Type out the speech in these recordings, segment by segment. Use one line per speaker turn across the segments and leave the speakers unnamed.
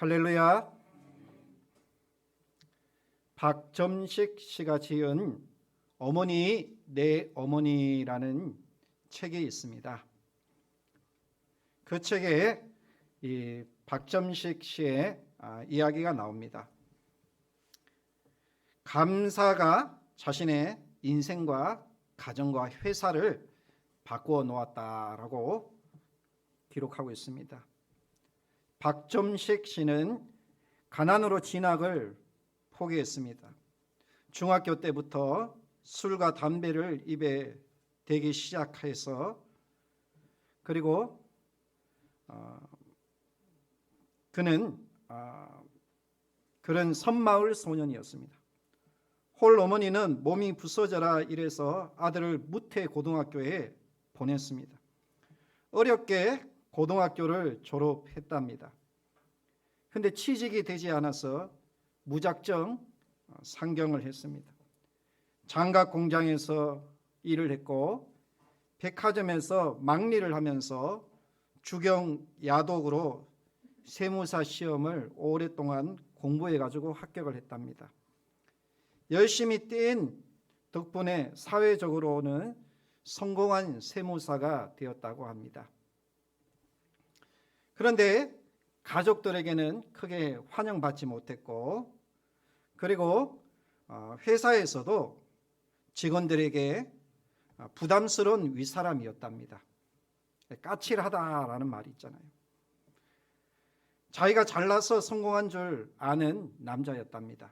할렐루야. 박점식 씨가 지은 어머니 내 어머니라는 책이 있습니다. 그 책에 이 박점식 씨의 이야기가 나옵니다. 감사가 자신의 인생과 가정과 회사를 바꾸어 놓았다라고 기록하고 있습니다. 박점식 씨는 가난으로 진학을 포기했습니다. 중학교 때부터 술과 담배를 입에 대기 시작해서 그리고 그는 그런 섬마을 소년이었습니다. 홀 어머니는 몸이 부서져라 이래서 아들을 무태 고등학교에 보냈습니다. 어렵게 고등학교를 졸업했답니다. 그런데 취직이 되지 않아서 무작정 상경을 했습니다. 장갑 공장에서 일을 했고 백화점에서 막리를 하면서 주경 야독으로 세무사 시험을 오랫동안 공부해가지고 합격을 했답니다. 열심히 뛴 덕분에 사회적으로는 성공한 세무사가 되었다고 합니다. 그런데 가족들에게는 크게 환영받지 못했고 그리고 회사에서도 직원들에게 부담스러운 윗사람이었답니다. 까칠하다라는 말이 있잖아요. 자기가 잘나서 성공한 줄 아는 남자였답니다.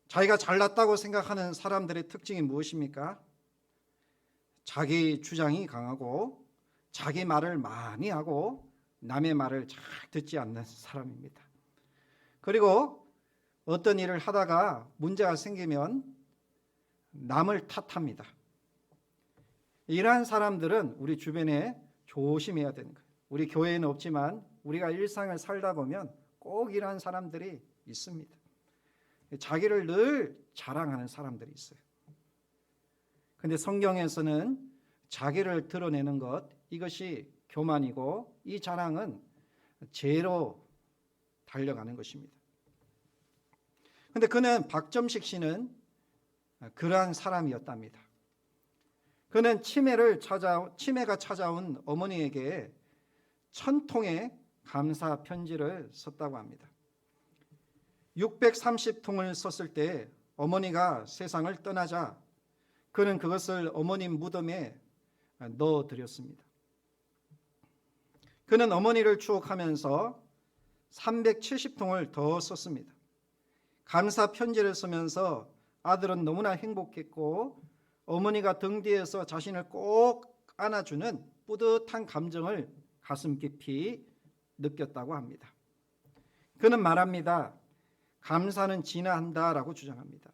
자기가 잘났다고 생각하는 사람들의 특징이 무엇입니까? 자기 주장이 강하고 자기 말을 많이 하고 남의 말을 잘 듣지 않는 사람입니다. 그리고 어떤 일을 하다가 문제가 생기면 남을 탓합니다. 이러한 사람들은 우리 주변에 조심해야 되는 거예요. 우리 교회에는 없지만 우리가 일상을 살다 보면 꼭 이러한 사람들이 있습니다. 자기를 늘 자랑하는 사람들이 있어요. 그런데 성경에서는 자기를 드러내는 것, 이것이 교만이고 이 자랑은 죄로 달려가는 것입니다. 그런데 그는 박점식 씨는 그러한 사람이었답니다. 그는 치매가 찾아온 어머니에게 1000통의 감사 편지를 썼다고 합니다. 630통을 썼을 때 어머니가 세상을 떠나자 그는 그것을 어머님 무덤에 넣어드렸습니다. 그는 어머니를 추억하면서 370통을 더 썼습니다. 감사 편지를 쓰면서 아들은 너무나 행복했고 어머니가 등 뒤에서 자신을 꼭 안아주는 뿌듯한 감정을 가슴 깊이 느꼈다고 합니다. 그는 말합니다. 감사는 진화한다라고 주장합니다.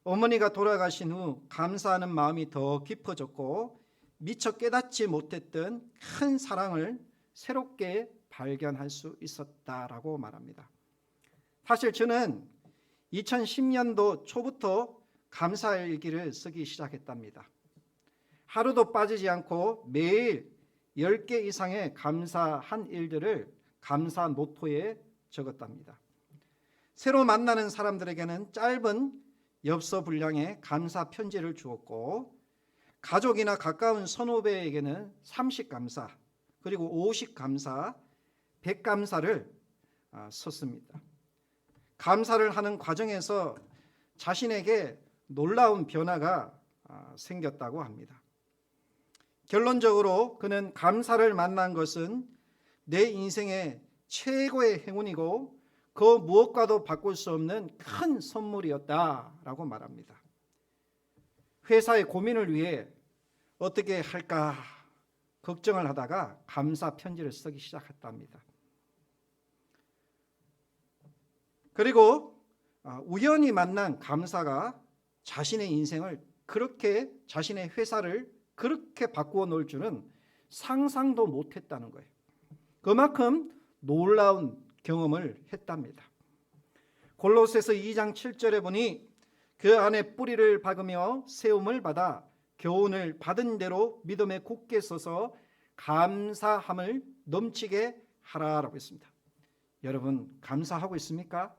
어머니가 돌아가신 후 감사하는 마음이 더 깊어졌고 미처 깨닫지 못했던 큰 사랑을 새롭게 발견할 수 있었다라고 말합니다. 사실 저는 2010년도 초부터 감사일기를 쓰기 시작했답니다. 하루도 빠지지 않고 매일 10개 이상의 감사한 일들을 감사 노트에 적었답니다. 새로 만나는 사람들에게는 짧은 엽서 분량의 감사 편지를 주었고 가족이나 가까운 선후배에게는 30감사 그리고 50감사, 100감사를 썼습니다. 감사를 하는 과정에서 자신에게 놀라운 변화가 생겼다고 합니다. 결론적으로 그는 감사를 만난 것은 내 인생의 최고의 행운이고 그 무엇과도 바꿀 수 없는 큰 선물이었다라고 말합니다. 회사의 고민을 위해 어떻게 할까 걱정을 하다가 감사 편지를 쓰기 시작했답니다. 그리고 우연히 만난 감사가 자신의 인생을 그렇게 자신의 회사를 그렇게 바꾸어 놓을 줄은 상상도 못했다는 거예요. 그만큼 놀라운 경험을 했답니다. 골로새서 2장 7절에 보니 그 안에 뿌리를 박으며 세움을 받아 교훈을 받은 대로 믿음에 굳게 서서 감사함을 넘치게 하라라고 했습니다. 여러분 감사하고 있습니까?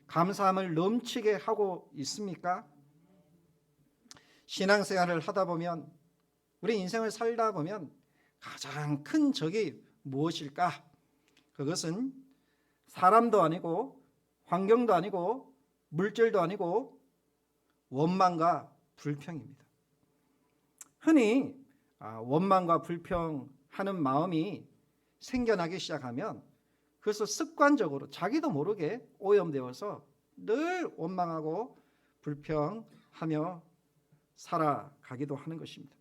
감사함을 넘치게 하고 있습니까? 신앙생활을 하다 보면, 우리 인생을 살다 보면 가장 큰 적이 무엇일까? 그것은 사람도 아니고 환경도 아니고 물질도 아니고 원망과 불평입니다. 흔히 원망과 불평하는 마음이 생겨나기 시작하면 그래서 습관적으로 자기도 모르게 오염되어서 늘 원망하고 불평하며 살아가기도 하는 것입니다.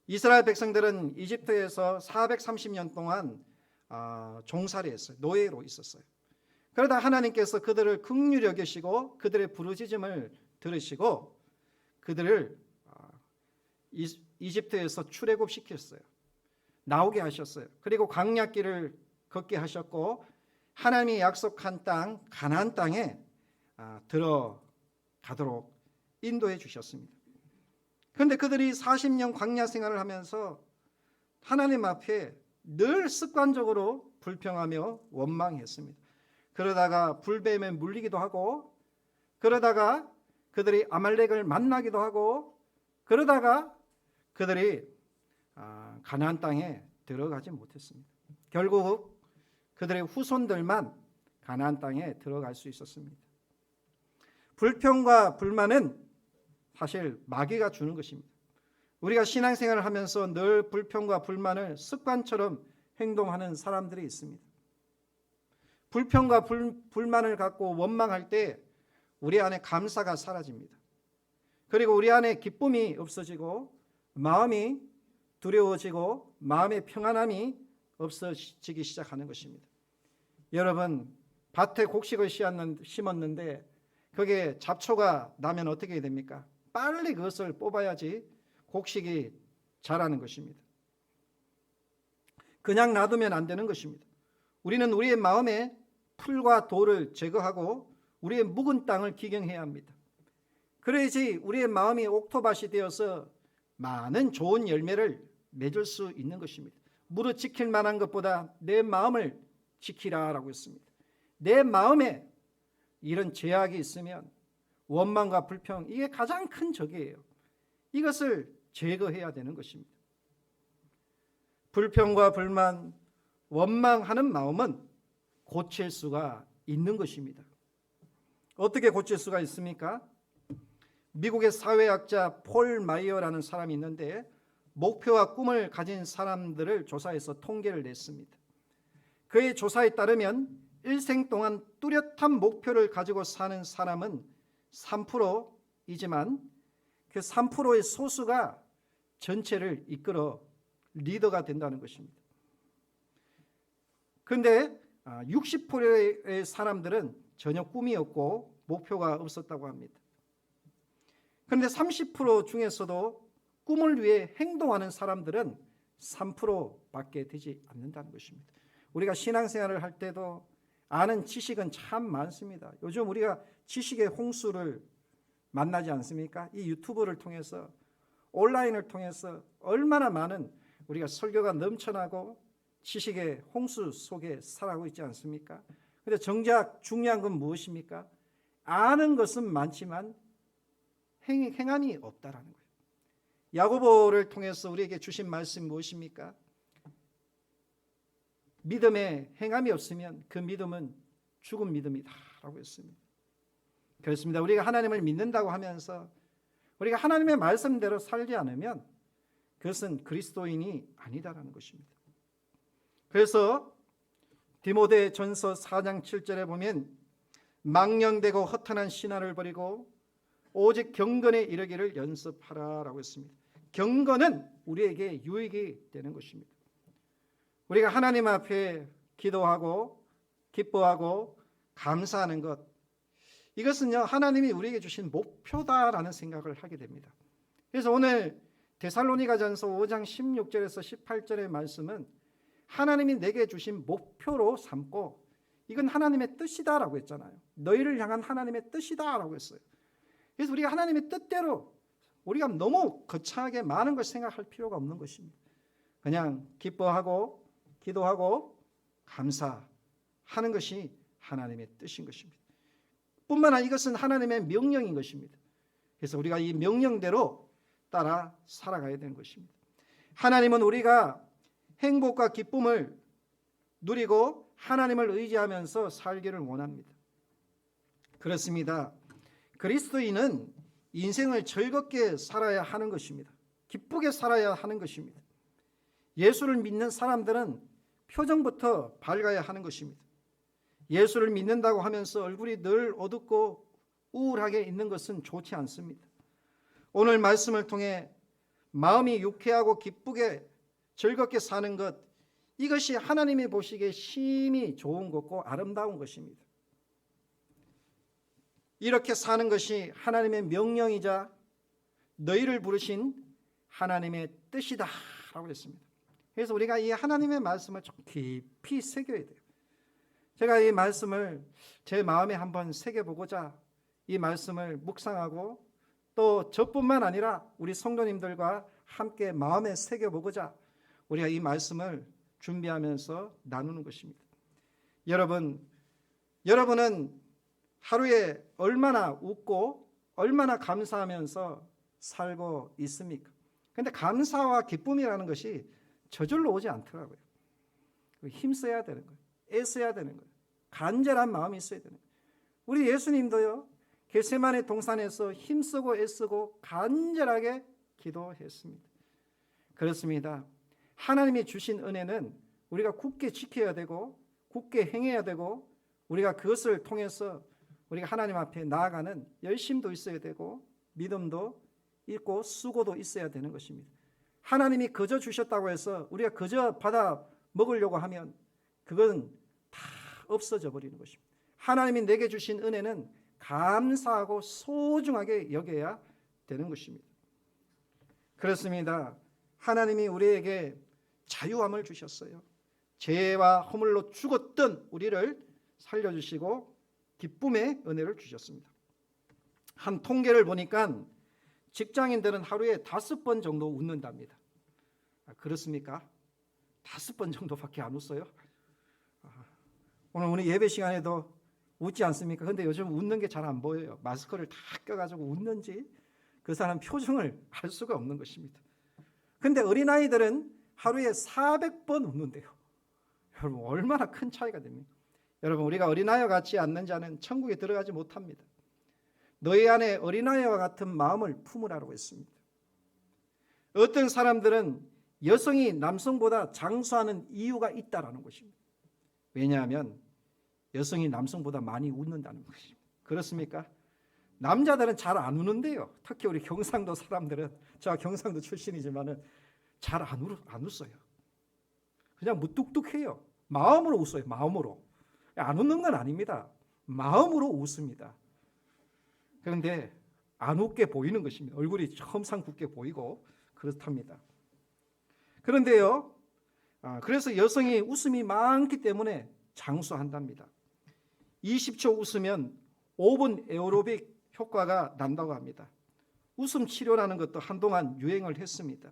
이스라엘 백성들은 이집트에서 430년 동안 종살이 했어요. 노예로 있었어요. 그러다 하나님께서 그들을 긍휼히 여기시고 그들의 부르짖음을 들으시고 그들을 이집트에서 출애굽시켰어요. 나오게 하셨어요. 그리고 광야길을 걷게 하셨고 하나님이 약속한 땅 가나안 땅에 들어가도록 인도해 주셨습니다. 그런데 그들이 40년 광야 생활을 하면서 하나님 앞에 늘 습관적으로 불평하며 원망했습니다. 그러다가 불뱀에 물리기도 하고, 그러다가 그들이 아말렉을 만나기도 하고, 그러다가 그들이 가나안 땅에 들어가지 못했습니다. 결국 그들의 후손들만 가나안 땅에 들어갈 수 있었습니다. 불평과 불만은 사실 마귀가 주는 것입니다. 우리가 신앙생활을 하면서 늘 불평과 불만을 습관처럼 행동하는 사람들이 있습니다. 불평과 불만을 갖고 원망할 때 우리 안에 감사가 사라집니다. 그리고 우리 안에 기쁨이 없어지고 마음이 두려워지고 마음의 평안함이 없어지기 시작하는 것입니다. 여러분, 밭에 곡식을 심었는데 거기에 잡초가 나면 어떻게 됩니까? 빨리 그것을 뽑아야지 곡식이 자라는 것입니다. 그냥 놔두면 안 되는 것입니다. 우리는 우리의 마음에 풀과 돌을 제거하고 우리의 묵은 땅을 기경해야 합니다. 그래야지 우리의 마음이 옥토밭이 되어서 많은 좋은 열매를 맺을 수 있는 것입니다. 무릇 지킬 만한 것보다 내 마음을 지키라라고 했습니다. 내 마음에 이런 죄악이 있으면 원망과 불평, 이게 가장 큰 적이에요. 이것을 제거해야 되는 것입니다. 불평과 불만, 원망하는 마음은 고칠 수가 있는 것입니다. 어떻게 고칠 수가 있습니까? 미국의 사회학자 폴 마이어라는 사람이 있는데 목표와 꿈을 가진 사람들을 조사해서 통계를 냈습니다. 그의 조사에 따르면 일생 동안 뚜렷한 목표를 가지고 사는 사람은 3%이지만 그 3%의 소수가 전체를 이끌어 리더가 된다는 것입니다. 그런데 60%의 사람들은 전혀 꿈이 없고 목표가 없었다고 합니다. 그런데 30% 중에서도 꿈을 위해 행동하는 사람들은 3%밖에 되지 않는다는 것입니다. 우리가 신앙생활을 할 때도 아는 지식은 참 많습니다. 요즘 우리가 지식의 홍수를 만나지 않습니까? 이 유튜브를 통해서, 온라인을 통해서 얼마나 많은 우리가 설교가 넘쳐나고 지식의 홍수 속에 살아가고 있지 않습니까? 그런데 정작 중요한 건 무엇입니까? 아는 것은 많지만 행함이 없다라는 거예요. 야고보를 통해서 우리에게 주신 말씀 무엇입니까? 믿음에 행함이 없으면 그 믿음은 죽은 믿음이다라고 했습니다. 그렇습니다. 우리가 하나님을 믿는다고 하면서 우리가 하나님의 말씀대로 살지 않으면 그것은 그리스도인이 아니다라는 것입니다. 그래서 디모데전서 4장 7절에 보면 망령되고 허탄한 신화를 버리고 오직 경건에 이르기를 연습하라라고 했습니다. 경건은 우리에게 유익이 되는 것입니다. 우리가 하나님 앞에 기도하고 기뻐하고 감사하는 것, 이것은요 하나님이 우리에게 주신 목표다라는 생각을 하게 됩니다. 그래서 오늘 데살로니가전서 5장 16절에서 18절의 말씀은 하나님이 내게 주신 목표로 삼고 이건 하나님의 뜻이다라고 했잖아요. 너희를 향한 하나님의 뜻이다라고 했어요. 그래서 우리가 하나님의 뜻대로 우리가 너무 거창하게 많은 걸 생각할 필요가 없는 것입니다. 그냥 기뻐하고 기도하고 감사하는 하는 것이 하나님의 뜻인 것입니다. 뿐만 아니라 이것은 하나님의 명령인 것입니다. 그래서 우리가 이 명령대로 따라 살아가야 되는 것입니다. 하나님은 우리가 행복과 기쁨을 누리고 하나님을 의지하면서 살기를 원합니다. 그렇습니다. 그리스도인은 인생을 즐겁게 살아야 하는 것입니다. 기쁘게 살아야 하는 것입니다. 예수를 믿는 사람들은 표정부터 밝아야 하는 것입니다. 예수를 믿는다고 하면서 얼굴이 늘 어둡고 우울하게 있는 것은 좋지 않습니다. 오늘 말씀을 통해 마음이 유쾌하고 기쁘게 즐겁게 사는 것, 이것이 하나님이 보시기에 심히 좋은 것고 아름다운 것입니다. 이렇게 사는 것이 하나님의 명령이자 너희를 부르신 하나님의 뜻이다 라고 했습니다. 그래서 우리가 이 하나님의 말씀을 좀 깊이 새겨야 돼요. 제가 이 말씀을 제 마음에 한번 새겨보고자 이 말씀을 묵상하고 또 저뿐만 아니라 우리 성도님들과 함께 마음에 새겨보고자 우리가 이 말씀을 준비하면서 나누는 것입니다. 여러분은 하루에 얼마나 웃고 얼마나 감사하면서 살고 있습니까? 그런데 감사와 기쁨이라는 것이 저절로 오지 않더라고요. 힘써야 되는 거예요. 애써야 되는 거예요. 간절한 마음이 있어야 되는 거예요. 우리 예수님도요, 겟세마네 동산에서 힘쓰고 애쓰고 간절하게 기도했습니다. 그렇습니다. 하나님이 주신 은혜는 우리가 굳게 지켜야 되고 굳게 행해야 되고 우리가 그것을 통해서 우리가 하나님 앞에 나아가는 열심도 있어야 되고 믿음도 있고 수고도 있어야 되는 것입니다. 하나님이 거저 주셨다고 해서 우리가 거저 받아 먹으려고 하면 그건 다 없어져 버리는 것입니다. 하나님이 내게 주신 은혜는 감사하고 소중하게 여겨야 되는 것입니다. 그렇습니다. 하나님이 우리에게 자유함을 주셨어요. 죄와 허물로 죽었던 우리를 살려주시고 기쁨의 은혜를 주셨습니다. 한 통계를 보니까 직장인들은 하루에 5번 정도 웃는답니다. 그렇습니까? 5번 정도밖에 안 웃어요? 오늘 예배 시간에도 웃지 않습니까? 근데 요즘 웃는 게 잘 안 보여요. 마스크를 다 껴가지고 웃는지 그 사람 표정을 알 수가 없는 것입니다. 근데 어린아이들은 하루에 400번 웃는데요. 여러분 얼마나 큰 차이가 됩니까? 여러분 우리가 어린아이와 같지 않는 자는 천국에 들어가지 못합니다. 너희 안에 어린아이와 같은 마음을 품으라고 했습니다. 어떤 사람들은 여성이 남성보다 장수하는 이유가 있다라는 것입니다. 왜냐하면 여성이 남성보다 많이 웃는다는 것입니다. 그렇습니까? 남자들은 잘 안 우는데요. 특히 우리 경상도 사람들은, 제가 경상도 출신이지만은 잘 안 웃어요. 그냥 무뚝뚝해요. 마음으로 웃어요. 마음으로. 안 웃는 건 아닙니다. 마음으로 웃습니다. 그런데 안 웃게 보이는 것입니다. 얼굴이 험상 굳게 보이고 그렇답니다. 그런데요, 그래서 여성이 웃음이 많기 때문에 장수한답니다. 20초 웃으면 5분 에어로빅 효과가 난다고 합니다. 웃음 치료라는 것도 한동안 유행을 했습니다.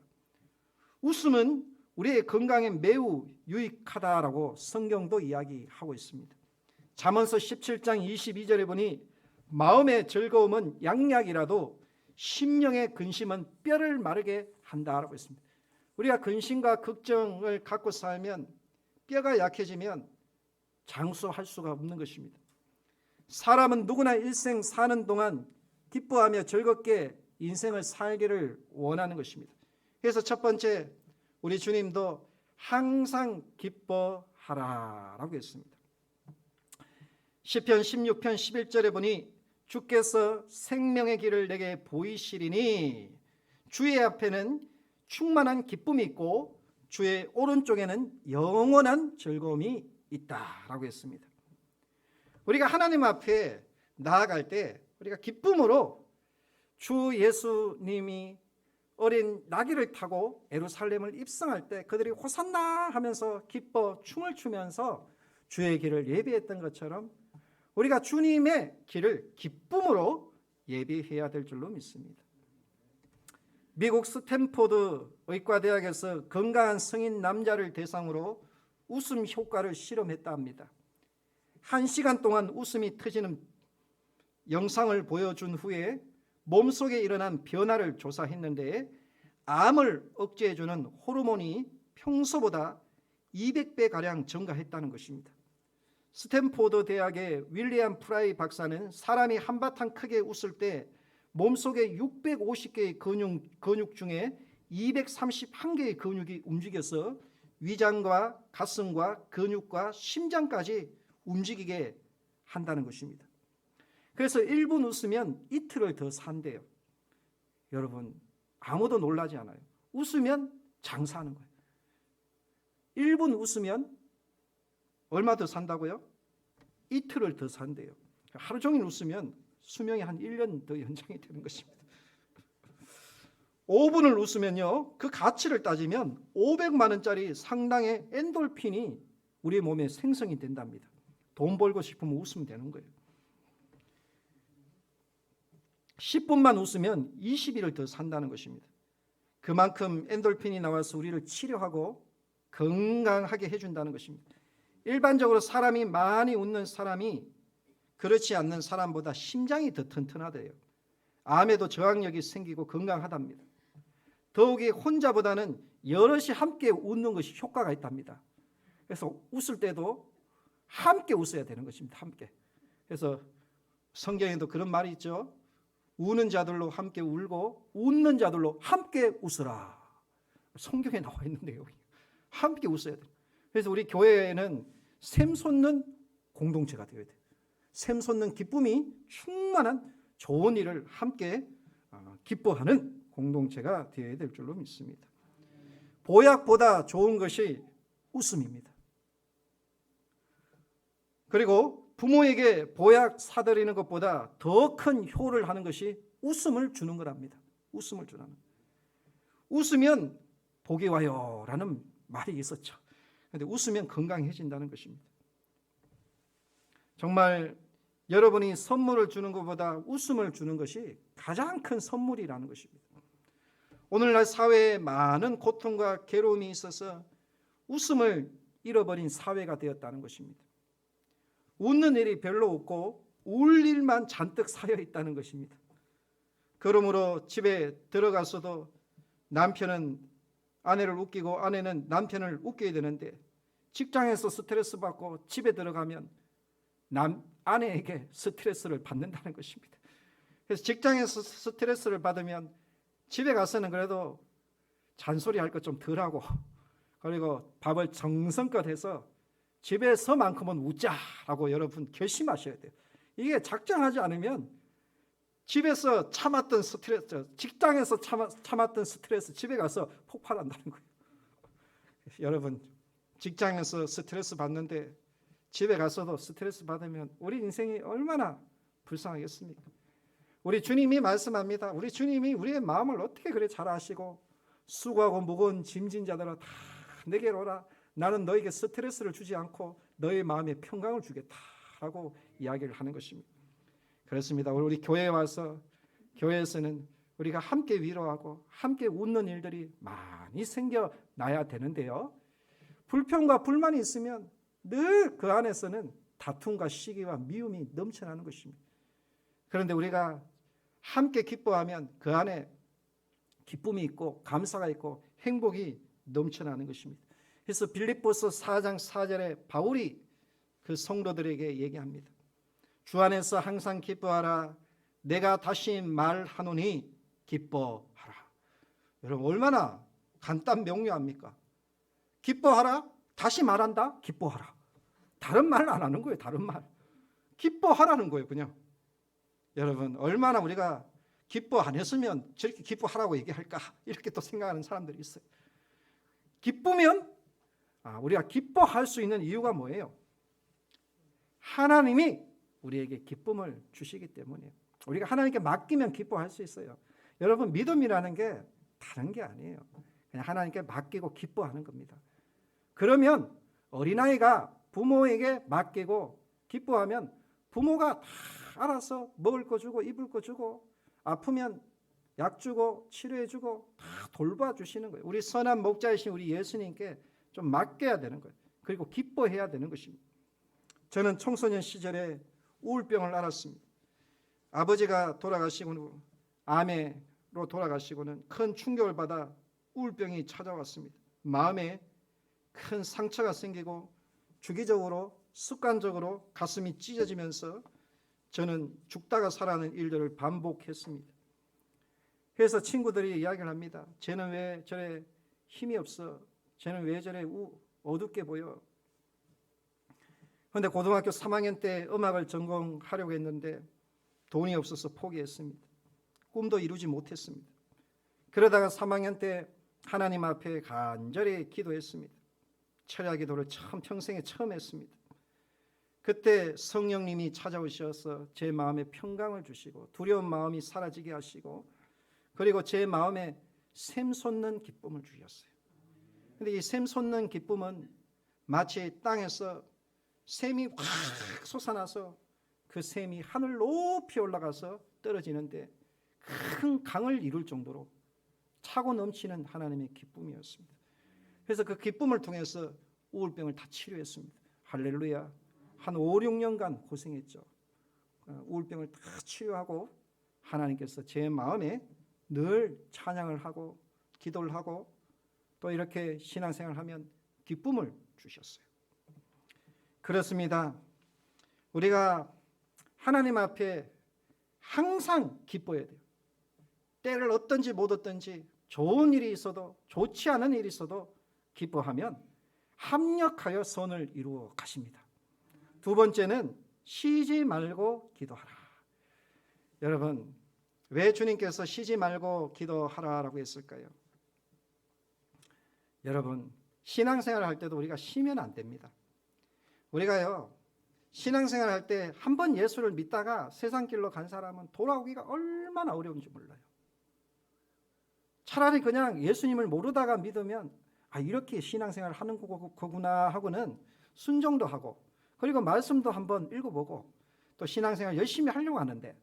웃음은 우리의 건강에 매우 유익하다라고 성경도 이야기하고 있습니다. 잠언서 17장 22절에 보니 마음의 즐거움은 양약이라도 심령의 근심은 뼈를 마르게 한다라고 했습니다. 우리가 근심과 걱정을 갖고 살면 뼈가 약해지면 장수할 수가 없는 것입니다. 사람은 누구나 일생 사는 동안 기뻐하며 즐겁게 인생을 살기를 원하는 것입니다. 그래서 첫 번째 우리 주님도 항상 기뻐하라라고 했습니다. 시편 16편 11절에 보니 주께서 생명의 길을 내게 보이시리니 주의 앞에는 충만한 기쁨이 있고 주의 오른쪽에는 영원한 즐거움이 있다라고 했습니다. 우리가 하나님 앞에 나아갈 때 우리가 기쁨으로 주 예수님이 어린 나귀를 타고 예루살렘을 입성할 때 그들이 호산나 하면서 기뻐 춤을 추면서 주의 길을 예비했던 것처럼 우리가 주님의 길을 기쁨으로 예비해야 될 줄로 믿습니다. 미국 스탠포드 의과대학에서 건강한 성인 남자를 대상으로 웃음 효과를 실험했다 합니다. 1시간 동안 웃음이 터지는 영상을 보여준 후에 몸속에 일어난 변화를 조사했는데 암을 억제해주는 호르몬이 평소보다 200배가량 증가했다는 것입니다. 스탠포드 대학의 윌리엄 프라이 박사는 사람이 한바탕 크게 웃을 때 몸속의 650개의 근육 중에 231개의 근육이 움직여서 위장과 가슴과 근육과 심장까지 움직이게 한다는 것입니다. 그래서 1분 웃으면 이틀을 더 산대요. 여러분 아무도 놀라지 않아요. 웃으면 장사하는 거예요. 1분 웃으면 얼마 더 산다고요? 이틀을 더 산대요. 하루 종일 웃으면 수명이 한 1년 더 연장이 되는 것입니다. 5분을 웃으면요, 그 가치를 따지면 500만 원짜리 상당의 엔돌핀이 우리 몸에 생성이 된답니다. 돈 벌고 싶으면 웃으면 되는 거예요. 10분만 웃으면 20일을 더 산다는 것입니다. 그만큼 엔돌핀이 나와서 우리를 치료하고 건강하게 해준다는 것입니다. 일반적으로 사람이 많이 웃는 사람이 그렇지 않는 사람보다 심장이 더 튼튼하대요. 암에도 저항력이 생기고 건강하답니다. 더욱이 혼자보다는 여럿이 함께 웃는 것이 효과가 있답니다. 그래서 웃을 때도 함께 웃어야 되는 것입니다. 함께. 그래서 성경에도 그런 말이 있죠. 우는 자들로 함께 울고 웃는 자들로 함께 웃으라. 성경에 나와 있는데요. 함께 웃어야 돼요. 그래서 우리 교회에는 샘솟는 공동체가 되어야 돼요. 샘솟는 기쁨이 충만한 좋은 일을 함께 기뻐하는 공동체가 되어야 될 줄로 믿습니다. 보약보다 좋은 것이 웃음입니다. 그리고 부모에게 보약 사드리는 것보다 더 큰 효를 하는 것이 웃음을 주는 거랍니다. 웃음을 주는. 웃으면 복이 와요라는 말이 있었죠. 그런데 웃으면 건강해진다는 것입니다. 정말 여러분이 선물을 주는 것보다 웃음을 주는 것이 가장 큰 선물이라는 것입니다. 오늘날 사회에 많은 고통과 괴로움이 있어서 웃음을 잃어버린 사회가 되었다는 것입니다. 웃는 일이 별로 없고 울 일만 잔뜩 쌓여 있다는 것입니다. 그러므로 집에 들어가서도 남편은 아내를 웃기고 아내는 남편을 웃겨야 되는데 직장에서 스트레스 받고 집에 들어가면 아내에게 스트레스를 받는다는 것입니다. 그래서 직장에서 스트레스를 받으면 집에 가서는 그래도 잔소리할 것 좀 덜하고 그리고 밥을 정성껏 해서 집에서만큼은 웃자라고 여러분 결심하셔야 돼요. 이게 작정하지 않으면 집에서 참았던 스트레스, 직장에서 참았던 스트레스 집에 가서 폭발한다는 거예요. 여러분 직장에서 스트레스 받는데 집에 가서도 스트레스 받으면 우리 인생이 얼마나 불쌍하겠습니까? 우리 주님이 말씀합니다. 우리 주님이 우리의 마음을 어떻게 그래 잘 아시고 수고하고 무거운 짐진 자들아 다 내게로 오라. 나는 너에게 스트레스를 주지 않고 너의 마음에 평강을 주겠다라고 이야기를 하는 것입니다. 그렇습니다. 우리 교회에 와서 교회에서는 우리가 함께 위로하고 함께 웃는 일들이 많이 생겨나야 되는데요. 불평과 불만이 있으면 늘 그 안에서는 다툼과 시기와 미움이 넘쳐나는 것입니다. 그런데 우리가 함께 기뻐하면 그 안에 기쁨이 있고 감사가 있고 행복이 넘쳐나는 것입니다. 그래서 빌립보서 4장 4절에 바울이 그 성도들에게 얘기합니다. 주 안에서 항상 기뻐하라. 내가 다시 말하노니 기뻐하라. 여러분 얼마나 간단 명료합니까? 기뻐하라. 다시 말한다. 기뻐하라. 다른 말을 안 하는 거예요. 다른 말. 기뻐하라는 거예요. 그냥. 여러분 얼마나 우리가 기뻐 안 했으면 저렇게 기뻐하라고 얘기할까 이렇게 또 생각하는 사람들이 있어요. 기쁘면 우리가 기뻐할 수 있는 이유가 뭐예요? 하나님이 우리에게 기쁨을 주시기 때문이에요. 우리가 하나님께 맡기면 기뻐할 수 있어요. 여러분 믿음이라는 게 다른 게 아니에요. 그냥 하나님께 맡기고 기뻐하는 겁니다. 그러면 어린아이가 부모에게 맡기고 기뻐하면 부모가 다 알아서 먹을 거 주고 입을 거 주고 아프면 약 주고 치료해 주고 다 돌봐주시는 거예요. 우리 선한 목자이신 우리 예수님께 좀 맡겨야 되는 거예요. 그리고 기뻐해야 되는 것입니다. 저는 청소년 시절에 우울병을 앓았습니다. 아버지가 돌아가시고 후 암으로 돌아가시고는 큰 충격을 받아 우울병이 찾아왔습니다. 마음에 큰 상처가 생기고 주기적으로 습관적으로 가슴이 찢어지면서 저는 죽다가 살아나는 일들을 반복했습니다. 그래서 친구들이 이야기를 합니다. 쟤는 왜 저래 힘이 없어? 쟤는 왜 저래 어둡게 보여? 그런데 고등학교 3학년 때 음악을 전공하려고 했는데 돈이 없어서 포기했습니다. 꿈도 이루지 못했습니다. 그러다가 3학년 때 하나님 앞에 간절히 기도했습니다. 철야 기도를 평생에 처음 했습니다. 그때 성령님이 찾아오셔서 제 마음에 평강을 주시고 두려운 마음이 사라지게 하시고 그리고 제 마음에 샘솟는 기쁨을 주셨어요. 그런데 이 샘솟는 기쁨은 마치 땅에서 샘이 확 솟아나서 그 샘이 하늘 높이 올라가서 떨어지는데 큰 강을 이룰 정도로 차고 넘치는 하나님의 기쁨이었습니다. 그래서 그 기쁨을 통해서 우울병을 다 치료했습니다. 할렐루야. 한 5, 6년간 고생했죠. 우울병을 다 치료하고 하나님께서 제 마음에 늘 찬양을 하고 기도를 하고 또 이렇게 신앙생활을 하면 기쁨을 주셨어요. 그렇습니다. 우리가 하나님 앞에 항상 기뻐야 돼요. 때를 얻든지 못 얻든지 좋은 일이 있어도 좋지 않은 일이 있어도 기뻐하면 합력하여 선을 이루어 가십니다. 두 번째는 쉬지 말고 기도하라. 여러분, 왜 주님께서 쉬지 말고 기도하라라고 했을까요? 여러분, 신앙생활을 할 때도 우리가 쉬면 안 됩니다. 우리가요, 신앙생활을 할 때 한 번 예수를 믿다가 세상 길로 간 사람은 돌아오기가 얼마나 어려운지 몰라요. 차라리 그냥 예수님을 모르다가 믿으면 이렇게 신앙생활을 하는 거구나 하고는 순종도 하고 그리고 말씀도 한번 읽어보고 또 신앙생활 열심히 하려고 하는데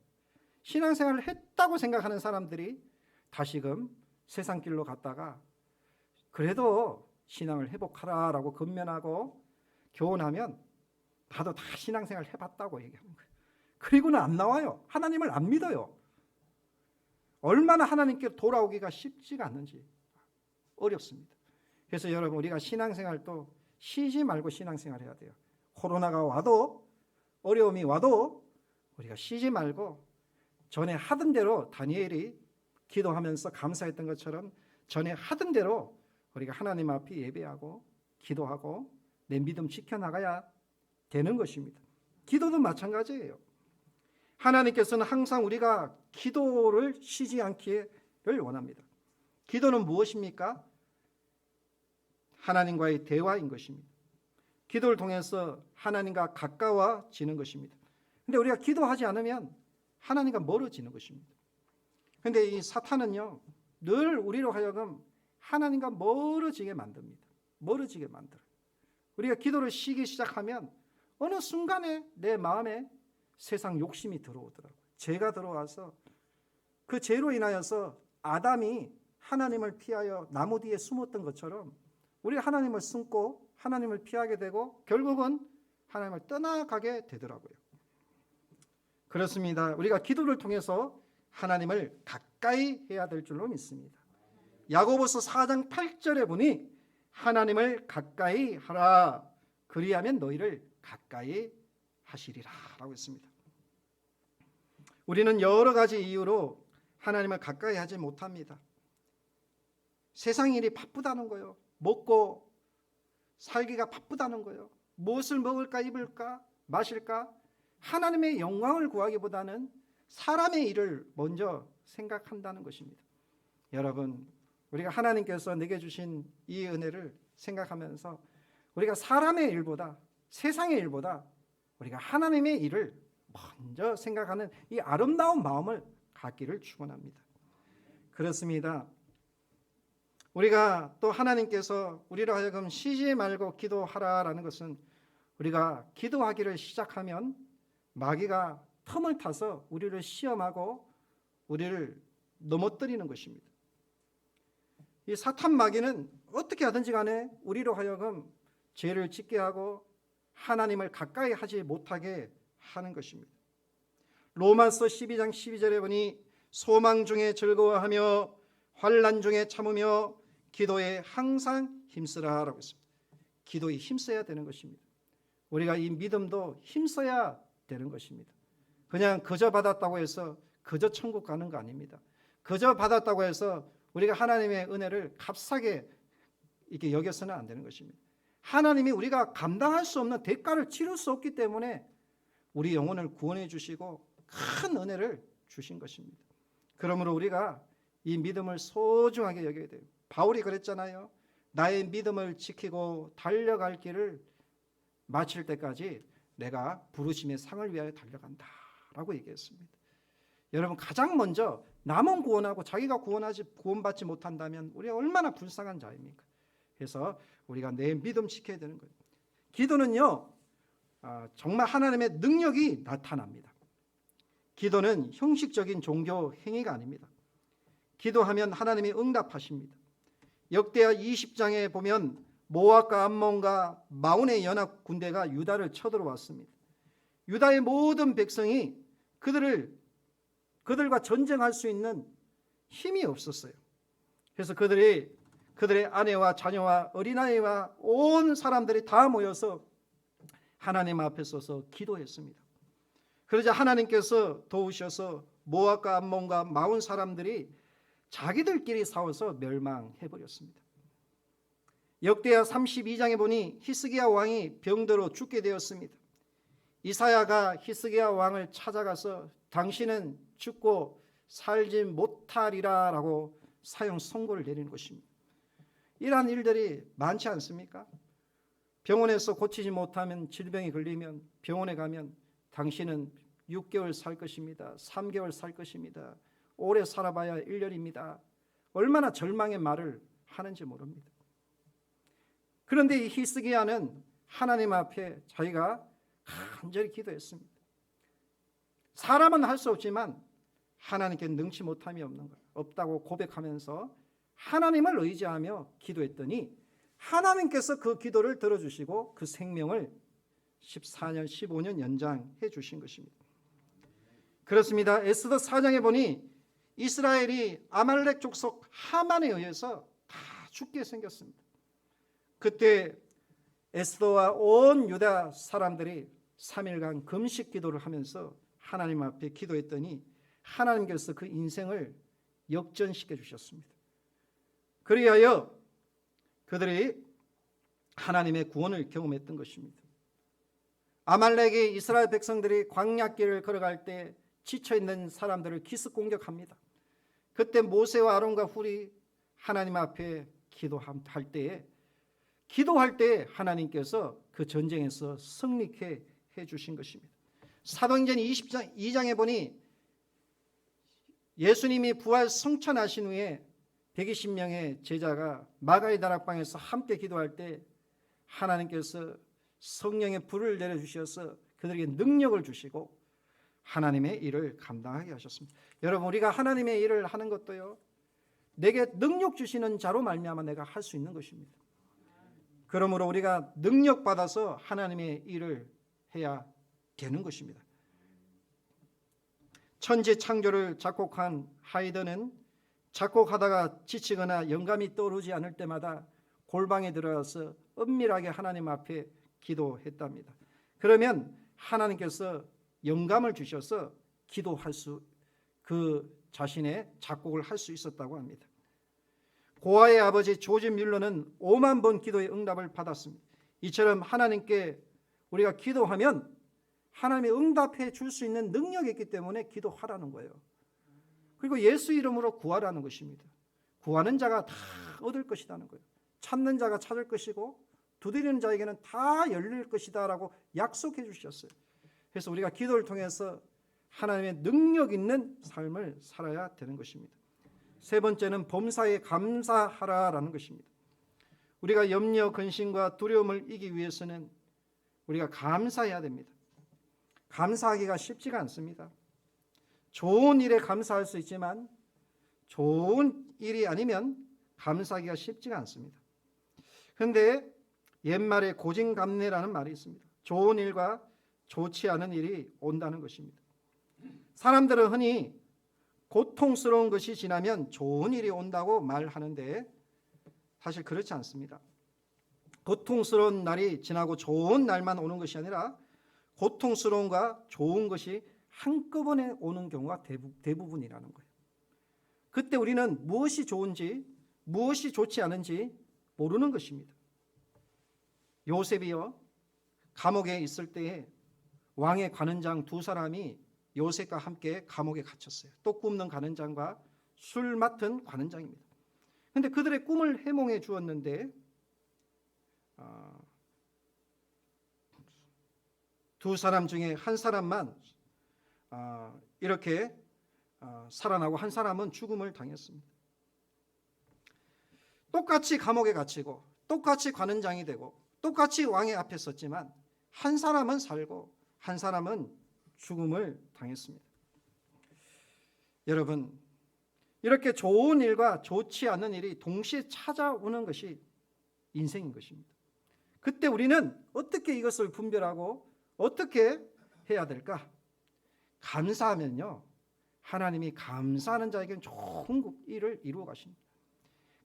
신앙생활을 했다고 생각하는 사람들이 다시금 세상 길로 갔다가 그래도 신앙을 회복하라라고 권면하고 교훈하면 나도 다 신앙생활 해봤다고 얘기하는 거예요. 그리고는 안 나와요. 하나님을 안 믿어요. 얼마나 하나님께 돌아오기가 쉽지가 않는지 어렵습니다. 그래서 여러분, 우리가 신앙생활도 쉬지 말고 신앙생활 해야 돼요. 코로나가 와도 어려움이 와도 우리가 쉬지 말고 전에 하던 대로 다니엘이 기도하면서 감사했던 것처럼 전에 하던 대로 우리가 하나님 앞에 예배하고 기도하고 내 믿음 지켜나가야 되는 것입니다. 기도도 마찬가지예요. 하나님께서는 항상 우리가 기도를 쉬지 않기를 원합니다. 기도는 무엇입니까? 하나님과의 대화인 것입니다. 기도를 통해서 하나님과 가까워지는 것입니다. 그런데 우리가 기도하지 않으면 하나님과 멀어지는 것입니다. 그런데 이 사탄은요, 늘 우리로 하여금 하나님과 멀어지게 만듭니다. 멀어지게 만들어요. 우리가 기도를 쉬기 시작하면 어느 순간에 내 마음에 세상 욕심이 들어오더라고요. 죄가 들어와서 그 죄로 인하여서 아담이 하나님을 피하여 나무 뒤에 숨었던 것처럼 우리가 하나님을 숨고 하나님을 피하게 되고 결국은 하나님을 떠나가게 되더라고요. 그렇습니다. 우리가 기도를 통해서 하나님을 가까이 해야 될 줄로 믿습니다. 야고보서 4장 8절에 보니 하나님을 가까이 하라. 그리하면 너희를 가까이 하시리라 라고 했습니다. 우리는 여러 가지 이유로 하나님을 가까이 하지 못합니다. 세상 일이 바쁘다는 거예요. 먹고 살기가 바쁘다는 거예요. 무엇을 먹을까 입을까 마실까 하나님의 영광을 구하기보다는 사람의 일을 먼저 생각한다는 것입니다. 여러분, 우리가 하나님께서 내게 주신 이 은혜를 생각하면서 우리가 사람의 일보다 세상의 일보다 우리가 하나님의 일을 먼저 생각하는 이 아름다운 마음을 갖기를 축원합니다. 그렇습니다. 우리가 또 하나님께서 우리로 하여금 쉬지 말고 기도하라라는 것은 우리가 기도하기를 시작하면 마귀가 틈을 타서 우리를 시험하고 우리를 넘어뜨리는 것입니다. 이 사탄 마귀는 어떻게 하든지 간에 우리로 하여금 죄를 짓게 하고 하나님을 가까이 하지 못하게 하는 것입니다. 로마서 12장 12절에 보니 소망 중에 즐거워하며 환난 중에 참으며 기도에 항상 힘쓰라라고 했습니다. 기도에 힘써야 되는 것입니다. 우리가 이 믿음도 힘써야 되는 것입니다. 그냥 그저 받았다고 해서 그저 천국 가는 거 아닙니다. 그저 받았다고 해서 우리가 하나님의 은혜를 값싸게 이렇게 여겨서는 안 되는 것입니다. 하나님이 우리가 감당할 수 없는 대가를 치를 수 없기 때문에 우리 영혼을 구원해 주시고 큰 은혜를 주신 것입니다. 그러므로 우리가 이 믿음을 소중하게 여겨야 돼요. 바울이 그랬잖아요. 나의 믿음을 지키고 달려갈 길을 마칠 때까지 내가 부르심의 상을 위하여 달려간다 라고 얘기했습니다. 여러분, 가장 먼저 남은 구원하고 자기가 구원받지 못한다면 우리가 얼마나 불쌍한 자입니까? 그래서 우리가 내 믿음 지켜야 되는 거예요. 기도는요, 정말 하나님의 능력이 나타납니다. 기도는 형식적인 종교 행위가 아닙니다. 기도하면 하나님이 응답하십니다. 역대하 20장에 보면 모압과 암몬과 마온의 연합 군대가 유다를 쳐들어왔습니다. 유다의 모든 백성이 그들과 전쟁할 수 있는 힘이 없었어요. 그래서 그들의 아내와 자녀와 어린아이와 온 사람들이 다 모여서 하나님 앞에 서서 기도했습니다. 그러자 하나님께서 도우셔서 모압과 암몬과 마온 사람들이 자기들끼리 싸워서 멸망해버렸습니다. 역대하 32장에 보니 히스기야 왕이 병들어 죽게 되었습니다. 이사야가 히스기야 왕을 찾아가서 당신은 죽고 살지 못하리라 라고 사형 선고를 내리는 것입니다. 이러한 일들이 많지 않습니까? 병원에서 고치지 못하면, 질병이 걸리면 병원에 가면 당신은 6개월 살 것입니다. 3개월 살 것입니다. 오래 살아봐야 1년입니다. 얼마나 절망의 말을 하는지 모릅니다. 그런데 이 히스기야는 하나님 앞에 자기가 간절히 기도했습니다. 사람은 할 수 없지만 하나님께 능치 못함이 없다고 고백하면서 하나님을 의지하며 기도했더니 하나님께서 그 기도를 들어주시고 그 생명을 14년, 15년 연장해 주신 것입니다. 그렇습니다. 에스더 4장에 보니 이스라엘이 아말렉 족속 하만에 의해서 다 죽게 생겼습니다. 그때 에스더와 온 유다 사람들이 3일간 금식 기도를 하면서 하나님 앞에 기도했더니 하나님께서 그 인생을 역전시켜 주셨습니다. 그리하여 그들이 하나님의 구원을 경험했던 것입니다. 아말렉이 이스라엘 백성들이 광야길을 걸어갈 때 지쳐있는 사람들을 기습 공격합니다. 그때 모세와 아론과 훌이 하나님 앞에 기도할 때 하나님께서 그 전쟁에서 승리케 해주신 것입니다. 사도행전 22장에 보니 예수님이 부활 성천하신 후에 120명의 제자가 마가의 다락방에서 함께 기도할 때 하나님께서 성령의 불을 내려주셔서 그들에게 능력을 주시고 하나님의 일을 감당하게 하셨습니다. 여러분, 우리가 하나님의 일을 하는 것도요, 내게 능력 주시는 자로 말미암아 내가 할 수 있는 것입니다. 그러므로 우리가 능력 받아서 하나님의 일을 해야 되는 것입니다. 천지 창조를 작곡한 하이든은 작곡하다가 지치거나 영감이 떠오르지 않을 때마다 골방에 들어가서 은밀하게 하나님 앞에 기도했답니다. 그러면 하나님께서 영감을 주셔서 기도할 그 자신의 작곡을 할 수 있었다고 합니다. 고아의 아버지 조지 뮬러는 5만 번 기도의 응답을 받았습니다. 이처럼 하나님께 우리가 기도하면 하나님이 응답해 줄 수 있는 능력이 있기 때문에 기도하라는 거예요. 그리고 예수 이름으로 구하라는 것입니다. 구하는 자가 다 얻을 것이라는 거예요. 찾는 자가 찾을 것이고 두드리는 자에게는 다 열릴 것이다 라고 약속해 주셨어요. 그래서 우리가 기도를 통해서 하나님의 능력 있는 삶을 살아야 되는 것입니다. 세 번째는 범사에 감사하라라는 것입니다. 우리가 염려, 근심과 두려움을 이기기 위해서는 우리가 감사해야 됩니다. 감사하기가 쉽지가 않습니다. 좋은 일에 감사할 수 있지만 좋은 일이 아니면 감사하기가 쉽지가 않습니다. 그런데 옛말에 고진감래라는 말이 있습니다. 좋은 일과 좋지 않은 일이 온다는 것입니다. 사람들은 흔히 고통스러운 것이 지나면 좋은 일이 온다고 말하는데 사실 그렇지 않습니다. 고통스러운 날이 지나고 좋은 날만 오는 것이 아니라 고통스러움과 좋은 것이 한꺼번에 오는 경우가 대부분이라는 거예요. 그때 우리는 무엇이 좋은지 무엇이 좋지 않은지 모르는 것입니다. 요셉이요, 감옥에 있을 때에 왕의 관원장 두 사람이 요셉과 함께 감옥에 갇혔어요. 또 굽는 관원장과 술 맡은 관원장입니다. 그런데 그들의 꿈을 해몽해 주었는데 두 사람 중에 한 사람만 이렇게 살아나고 한 사람은 죽음을 당했습니다. 똑같이 감옥에 갇히고 똑같이 관원장이 되고 똑같이 왕의 앞에 섰지만 한 사람은 살고 한 사람은 죽음을 당했습니다. 여러분, 이렇게 좋은 일과 좋지 않은 일이 동시에 찾아오는 것이 인생인 것입니다. 그때 우리는 어떻게 이것을 분별하고 어떻게 해야 될까? 감사하면요, 하나님이 감사하는 자에게는 좋은 일을 이루어 가십니다.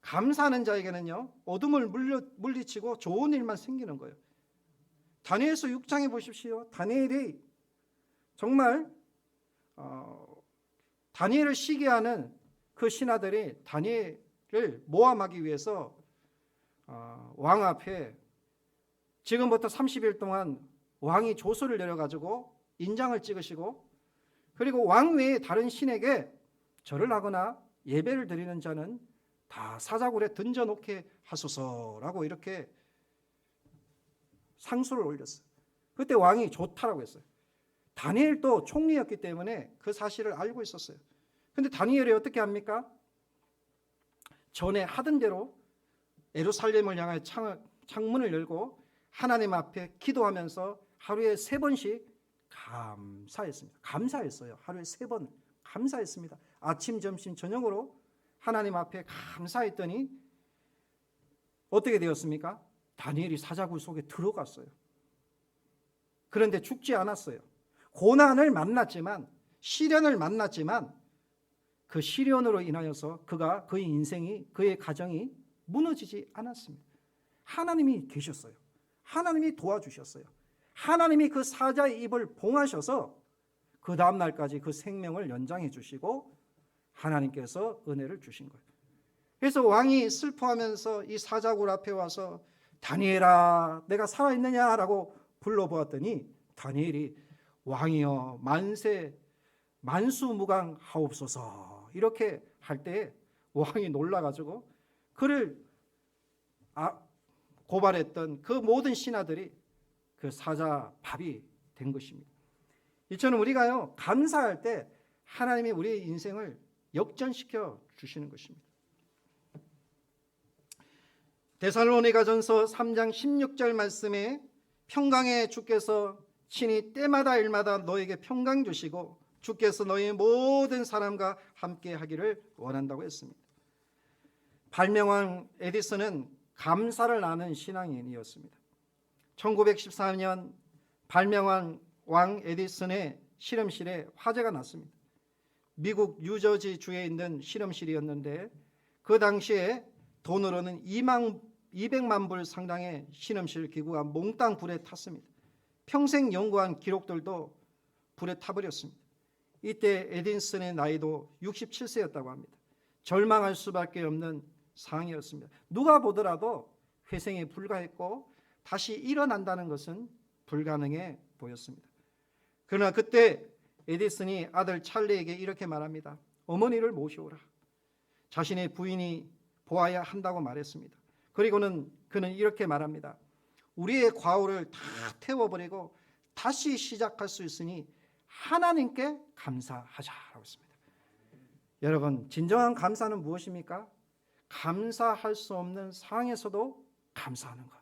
감사하는 자에게는요, 어둠을 물리치고 좋은 일만 생기는 거예요. 다니엘서 6장에 보십시오. 다니엘이 정말 다니엘을 시기하는 그 신하들이 다니엘을 모함하기 위해서 왕 앞에 지금부터 30일 동안 왕이 조서를 내려가지고 인장을 찍으시고, 그리고 왕 외에 다른 신에게 절을 하거나 예배를 드리는 자는 다 사자굴에 던져놓게 하소서라고 이렇게 상소를 올렸어요. 그때 왕이 좋다라고 했어요. 다니엘도 총리였기 때문에 그 사실을 알고 있었어요. 그런데 다니엘이 어떻게 합니까? 전에 하던 대로 예루살렘을 향해 창문을 열고 하나님 앞에 기도하면서 하루에 3번씩 감사했습니다. 감사했어요. 하루에 3번 감사했습니다. 아침, 점심, 저녁으로 하나님 앞에 감사했더니 어떻게 되었습니까? 다니엘이 사자굴 속에 들어갔어요. 그런데 죽지 않았어요. 고난을 만났지만, 시련을 만났지만 그 시련으로 인하여서 그의 인생이, 그의 가정이 무너지지 않았습니다. 하나님이 계셨어요. 하나님이 도와주셨어요. 하나님이 그 사자의 입을 봉하셔서 그 다음 날까지 그 생명을 연장해 주시고 하나님께서 은혜를 주신 거예요. 그래서 왕이 슬퍼하면서 이 사자굴 앞에 와서 다니엘아, 내가 살아있느냐라고 불러보았더니 다니엘이 왕이여 만세 만수무강하옵소서 이렇게 할 때 왕이 놀라가지고 그를 고발했던 그 모든 신하들이 그 사자 밥이 된 것입니다. 이처럼 우리가요, 감사할 때 하나님이 우리의 인생을 역전시켜 주시는 것입니다. 데살로니가전서 3장 16절 말씀에 평강의 주께서 친히 때마다 일마다 너에게 평강 주시고 주께서 너희 모든 사람과 함께 하기를 원한다고 했습니다. 발명왕 에디슨은 감사를 나눈 신앙인이었습니다. 1914년 발명왕 에디슨의 실험실에 화재가 났습니다. 미국 뉴저지 주에 있는 실험실이었는데 그 당시에 돈으로는 200만 불 상당의 실험실 기구가 몽땅 불에 탔습니다. 평생 연구한 기록들도 불에 타버렸습니다. 이때 에디슨의 나이도 67세였다고 합니다. 절망할 수밖에 없는 상황이었습니다. 누가 보더라도 회생에 불과했고 다시 일어난다는 것은 불가능해 보였습니다. 그러나 그때 에디슨이 아들 찰리에게 이렇게 말합니다. 어머니를 모셔오라. 자신의 부인이 보아야 한다고 말했습니다. 그리고는 그는 이렇게 말합니다. 우리의 과오를 다 태워버리고 다시 시작할 수 있으니 하나님께 감사하자라고 했습니다. 여러분, 진정한 감사는 무엇입니까? 감사할 수 없는 상황에서도 감사하는 것.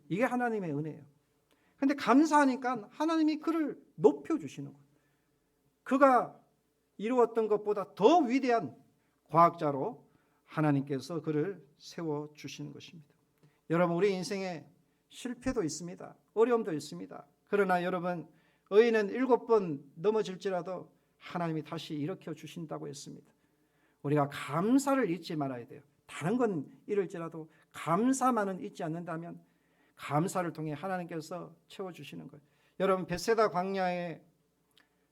이게 하나님의 은혜예요. 그런데 감사하니까 하나님이 그를 높여주시는 거예요. 그가 이루었던 것보다 더 위대한 과학자로 하나님께서 그를 세워주시는 것입니다. 여러분, 우리 인생에 실패도 있습니다. 어려움도 있습니다. 그러나 여러분, 의인은 7번 넘어질지라도 하나님이 다시 일으켜 주신다고 했습니다. 우리가 감사를 잊지 말아야 돼요. 다른 건 잃을지라도 감사만은 잊지 않는다면 감사를 통해 하나님께서 채워주시는 거예요. 여러분, 벳세다 광야에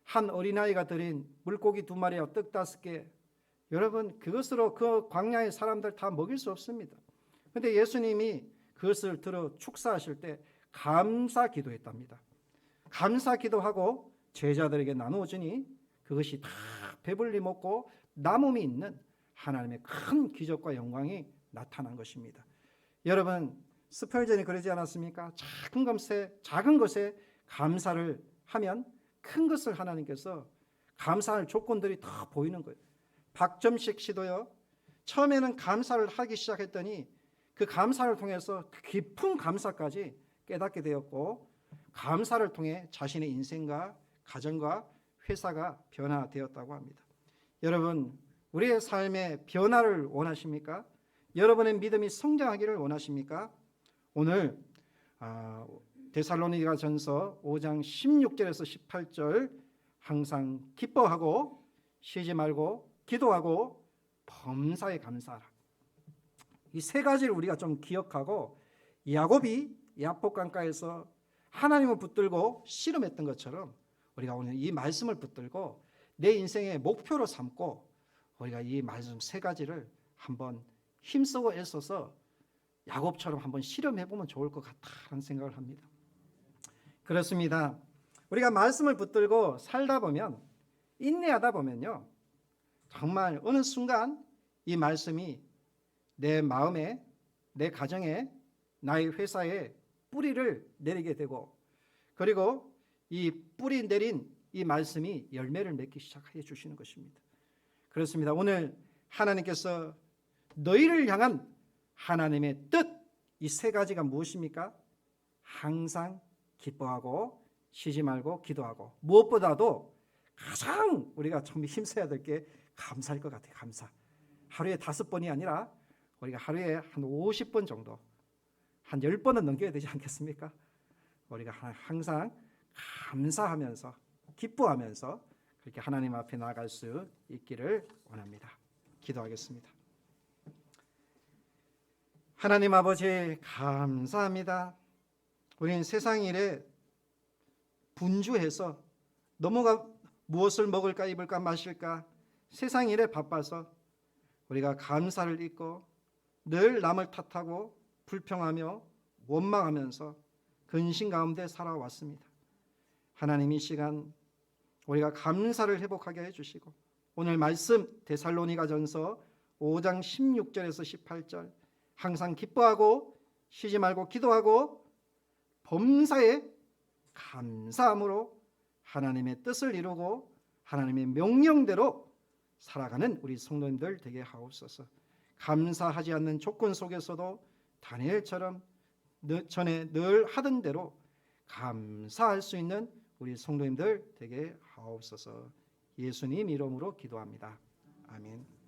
한 어린아이가 드린 물고기 2마리와 떡 5개, 여러분 그것으로 그 광야의 사람들 다 먹일 수 없습니다. 그런데 예수님이 그것을 들어 축사하실 때 감사 기도했답니다. 감사 기도하고 제자들에게 나누어 주니 그것이 다 배불리 먹고 남음이 있는 하나님의 큰 기적과 영광이 나타난 것입니다. 여러분, 스펄전이 그러지 않았습니까? 작은 것에 감사를 하면 큰 것을 하나님께서 감사할 조건들이 다 보이는 거예요. 박점식 씨도요, 처음에는 감사를 하기 시작했더니 그 감사를 통해서 깊은 감사까지 깨닫게 되었고, 감사를 통해 자신의 인생과 가정과 회사가 변화되었다고 합니다. 여러분, 우리의 삶의 변화를 원하십니까? 여러분의 믿음이 성장하기를 원하십니까? 오늘 데살로니가전서 5장 16절에서 18절, 항상 기뻐하고 쉬지 말고 기도하고 범사에 감사하라. 이 세 가지를 우리가 좀 기억하고, 야곱이 야복강가에서 하나님을 붙들고 씨름했던 것처럼 우리가 오늘 이 말씀을 붙들고 내 인생의 목표로 삼고 우리가 이 말씀 세 가지를 한번 힘쓰고 애써서 야곱처럼 한번 실험해보면 좋을 것 같다는 생각을 합니다. 그렇습니다. 우리가 말씀을 붙들고 살다 보면, 인내하다 보면요, 정말 어느 순간 이 말씀이 내 마음에, 내 가정에, 나의 회사에 뿌리를 내리게 되고, 그리고 이 뿌리 내린 이 말씀이 열매를 맺기 시작해 주시는 것입니다. 그렇습니다. 오늘 하나님께서 너희를 향한 하나님의 뜻, 이 세 가지가 무엇입니까? 항상 기뻐하고 쉬지 말고 기도하고, 무엇보다도 가장 우리가 좀 힘써야 될 게 감사일 것 같아요. 감사. 하루에 5번이 아니라 우리가 하루에 한 50번 정도, 한 10번은 넘겨야 되지 않겠습니까? 우리가 항상 감사하면서 기뻐하면서 그렇게 하나님 앞에 나아갈 수 있기를 원합니다. 기도하겠습니다. 하나님 아버지, 감사합니다. 우리는 세상 일에 분주해서 넘어가 무엇을 먹을까 입을까 마실까 세상 일에 바빠서 우리가 감사를 잊고 늘 남을 탓하고 불평하며 원망하면서 근심 가운데 살아왔습니다. 하나님, 이 시간 우리가 감사를 회복하게 해주시고, 오늘 말씀 데살로니가전서 5장 16절에서 18절, 항상 기뻐하고 쉬지 말고 기도하고 범사에 감사함으로 하나님의 뜻을 이루고 하나님의 명령대로 살아가는 우리 성도님들 되게 하옵소서. 감사하지 않는 조건 속에서도 다니엘처럼 전에 늘 하던 대로 감사할 수 있는 우리 성도님들 되게 하옵소서. 예수님 이름으로 기도합니다. 아멘.